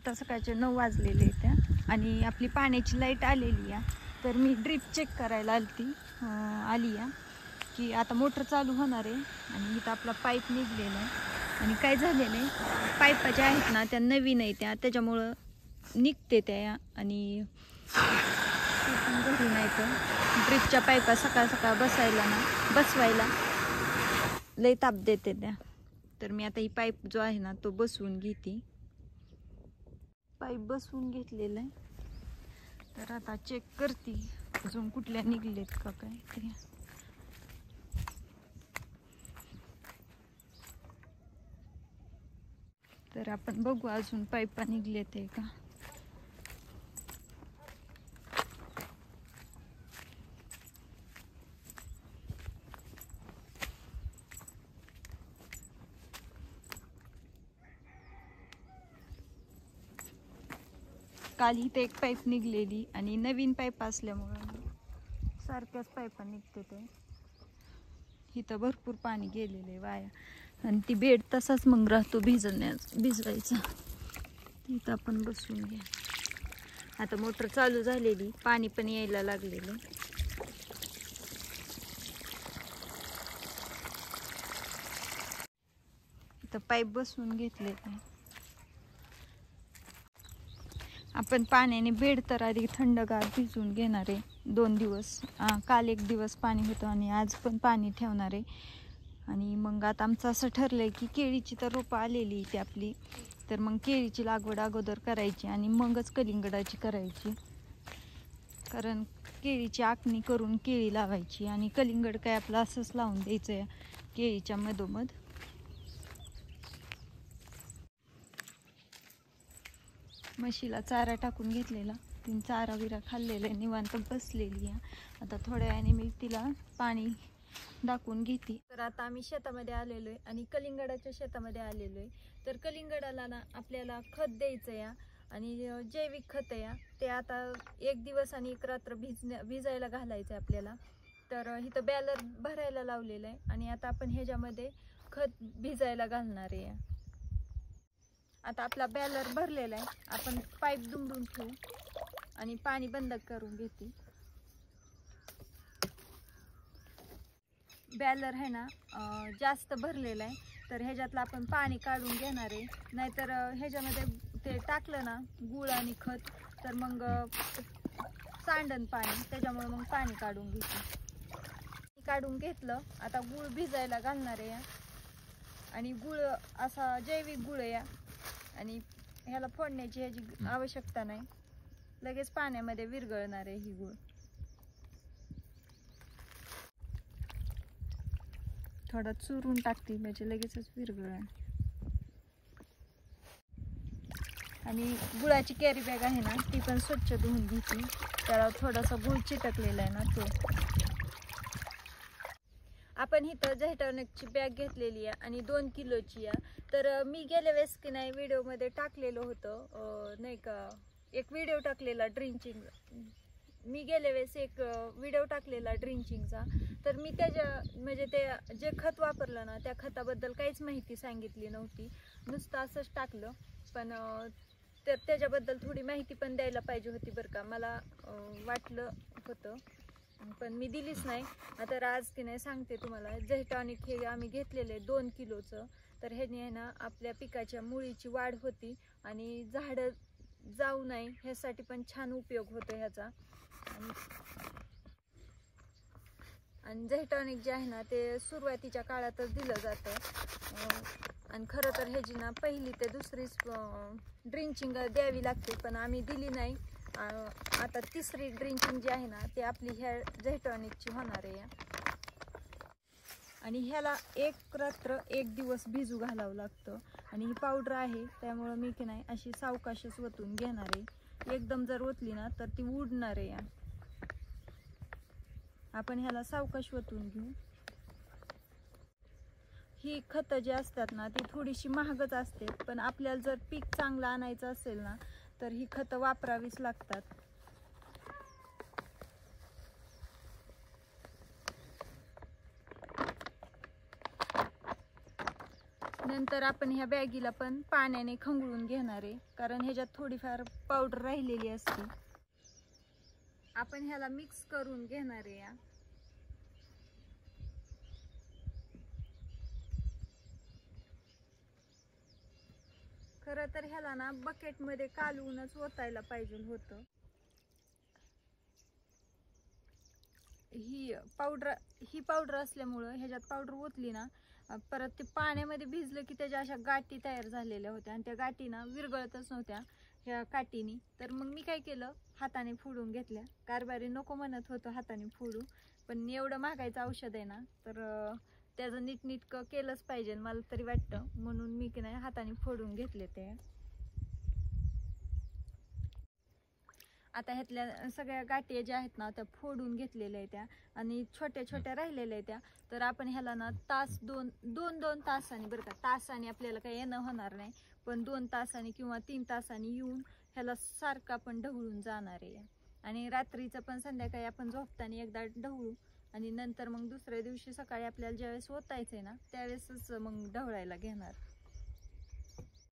आता सकाळचे 9 वाजलेले त्या आणि आपली पाण्याची लाईट आलेली आहे. तर मी ड्रीप चेक करायला आली आहे की आता मोटर चालू होणार आहे. आणि इथं आपला पाईप निघलेला आहे आणि काय झालेलं आहे, पाईपा ज्या आहेत ना त्या नवीन आहे त्याच्यामुळं निघते त्या आणि घरी नाही तर ड्रीपच्या पाईपा सकाळ सकाळ बसवायला लई ताप देते त्या. तर मी आता ही पाईप जो आहे ना तो बसवून घेते. पाईप बसवून घेतलेला आहे. तर आता चेक करते अजून कुठल्या निघलेत का काय ते. तर आपण बघू अजून पाईपा निघले ते का. काल इथे एक पाईप निघलेली आणि नवीन पाईप असल्यामुळे सारख्याच पाईपा निघते ते. इथं भरपूर पाणी गेलेले वाया आणि ती बेड तसाच मग राहतो भिजवायचा. इथं आपण बसून घ्या. आता मोटर चालू झालेली, पाणी पण यायला लागलेलं. इथं पाईप बसवून घेतले. आपण पाण्याने बेड तर आधी थंडगार भिजवून घेणार आहे 2 दिवस. काल 1 दिवस पाणी होतं आणि आज पण पाणी ठेवणार आहे. आणि मग आता आमचं असं ठरलं आहे की केळीची तर रोपं आलेली ती आपली, तर मग केळीची लागवड अगोदर करायची आणि मगच कलिंगडाची करायची. कारण केळीची आखणी करून केळी लावायची आणि कलिंगड काय आपलं असंच लावून द्यायचं आहे केळीच्या मधोमध. म्हशीला चारा टाकून घेतलेला, तिने चारा बिरा खाल्लेला आहे, निवांत बसलेली आहे. आता थोड्या वेळाने मी तिला पाणी दाखवून घेते. तर आता आम्ही शेतामध्ये आलेलो आहे आणि कलिंगडाच्या शेतामध्ये आलेलो आहे. तर कलिंगडाला ना आपल्याला खत द्यायचं आहे आणि जैविक खत आहे ते आता 1 दिवस आणि 1 रात्र भिजायला घालायचं आहे आपल्याला. तर इथं बॅलर भरायला लावलेलं आहे आणि आता आपण ह्याच्यामध्ये खत भिजायला घालणार आहे. आता आपला बॅलर भरलेला आहे, आपण पाईप दुमडून ठेवू आणि पाणी बंद करून घेते. बॅलर आहे ना जास्त भरलेला आहे, तर ह्याच्यातलं आपण पाणी काढून घेणार आहे. नाहीतर ह्याच्यामध्ये ते टाकलं ना गुळ आणि खत तर मग सांडण पाणी, त्याच्यामुळे मग पाणी काढून घेते. काढून घेतलं. आता गुळ भिजायला घालणार आहे आणि गुळ असा जैविक गुळ आहे आणि ह्याला फोडण्याची ह्याची आवश्यकता नाही, लगेच पाण्यामध्ये विरघळणार आहे ही गुळ. थोडा चुरून टाकते म्हणजे लगेचच विरघळेल. आणि गुळाची कॅरी बॅग आहे ना ती पण स्वच्छ धुवून घेते, त्याला थोडासा गुळ चिटकलेला आहे ना तो. आपण इथं झेटॉनिकची बॅग घेतलेली आहे आणि 2 किलोची आहे. तर मी गेल्या वेळेस की नाही व्हिडिओमध्ये टाकलेलं होतं नाही का, एक व्हिडिओ टाकलेला ड्रिंचिंग. मी गेल्या वेळेस एक व्हिडिओ टाकलेला ड्रिंचिंगचा. तर मी म्हणजे ते जे खत वापरलं ना त्या खताबद्दल काहीच माहिती सांगितली नव्हती, नुसतं असंच टाकलं. पण त्याच्याबद्दल थोडी माहिती पण द्यायला पाहिजे होती बरं का, मला वाटलं होतं, पण मी दिलीच नाही. तर आज की नाही सांगते तुम्हाला. झेटॉनिक हे आम्ही घेतलेले 2 किलोचं. तर ह्याने आहे ना आपल्या पिकाच्या मुळीची वाढ होती आणि झाडं जाऊ नये ह्यासाठी पण छान उपयोग होतो ह्याचा. आणि झेटॉनिक जे आहे ना ते सुरुवातीच्या काळातच दिलं जातं आणि खरं तर ह्याची ना 1ली ते 2री ड्रिंचिंग द्यावी लागते, पण आम्ही दिली नाही. आता 3री ड्रिंचिंग जी आहे ना ते आपली ह्या झेटॉनिकची होणार आहे. आणि ह्याला 1 रात्र 1 दिवस भिजू घालावं लागतं. आणि ही पावडर आहे त्यामुळं मी की नाही अशी सावकाशच ओतून घेणार आहे. एकदम जर ओतली ना तर ती उडणार आहे. आपण ह्याला सावकाश ओतून घेऊ. ही खतं जी असतात ना ती थोडीशी महागच असते, पण आपल्याला जर पीक चांगलं आणायचं असेल ना तर ही खतं वापरावीच लागतात. नंतर आपण ह्या बॅगीला पण पाण्याने खंगळून घेणार आहे, कारण ह्याच्यात थोडीफार पावडर राहिलेली असते. आपण ह्याला मिक्स करून घेणार आहे. खरं तर ह्याला ना बकेटमध्ये कालवूनच ओतायला पाहिजे होतं. ही पावडर असल्यामुळं ह्याच्यात पावडर ओतली ना, परत ते पाण्यामध्ये भिजलं की त्याच्या अशा गाठी तयार झालेल्या होत्या आणि त्या गाठी ना विरघळतच नव्हत्या ह्या काठीनी. तर मग मी काय केलं, हाताने फोडून घेतल्या. कारभारी नको म्हणत होतं हाताने फोडू, पण एवढं महागायचं औषध आहे ना, तर त्याचं नीटनीटकं केलंच पाहिजे मला तरी वाटतं, म्हणून मी की नाही हाताने फोडून घेतले ते. आता ह्यातल्या सगळ्या गाठी ज्या आहेत ना त्या फोडून घेतलेल्या आहेत त्या, आणि छोट्या छोट्या राहिलेल्या आहेत त्या. तर आपण ह्याला ना दोन तासांनी, बरं का, तासाने आपल्याला काही येणं होणार नाही, पण 2 तासांनी किंवा 3 तासांनी येऊन ह्याला सारखं आपण ढवळून जाणार आहे. आणि रात्रीचं पण संध्याकाळी आपण झोपताना एकदा ढवळू, आणि नंतर मग दुसऱ्या दिवशी सकाळी आपल्याला ज्यावेळेस ओतायचंय ना त्यावेळेसच मग ढवळायला घेणार.